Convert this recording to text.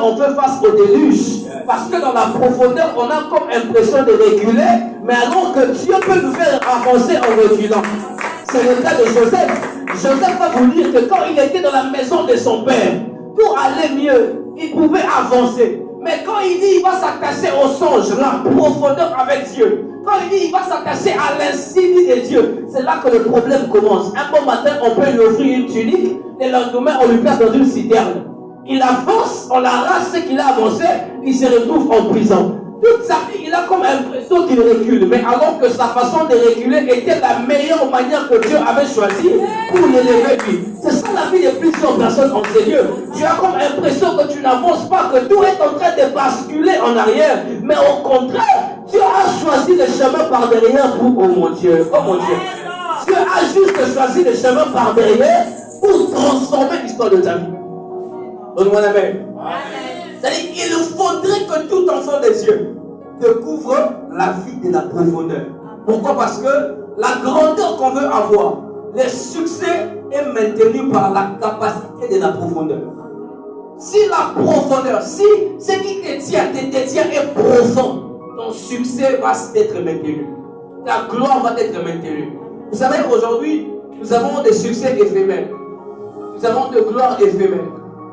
on fait face au déluge. Parce que dans la profondeur, on a comme impression de reculer, mais alors que Dieu peut nous faire avancer en reculant. C'est le cas de Joseph. Joseph va vous dire que quand il était dans la maison de son père, pour aller mieux, il pouvait avancer. Mais quand il dit qu'il va s'attacher au songe, la profondeur avec Dieu, quand il dit qu'il va s'attacher à l'insigne de Dieu, c'est là que le problème commence. Un bon matin, on peut lui offrir une tunique, le lendemain, on lui place dans une citerne. Il avance, on l'arrache ce qu'il a avancé, il se retrouve en prison. Toute sa vie, il a comme l'impression qu'il recule, mais alors que sa façon de reculer était la meilleure manière que Dieu avait choisie pour l'élever lui. C'est ça la vie de plusieurs personnes en Seigneur. Tu as comme l'impression que tu n'avances pas, que tout est en train de basculer en arrière, mais au contraire, Dieu a choisi le chemin par derrière pour, oh mon Dieu, oh mon Dieu. Dieu a juste choisi le chemin par derrière pour transformer l'histoire de ta vie. Donne-moi la main. C'est-à-dire qu'il faudrait que tout enfant des cieux découvre la vie de la profondeur. Pourquoi? Parce que la grandeur qu'on veut avoir, le succès est maintenu par la capacité de la profondeur. Si la profondeur, si ce qui te tient est profond, ton succès va être maintenu. Ta gloire va être maintenue. Vous savez, aujourd'hui, nous avons des succès éphémères. Nous avons de gloire éphémère.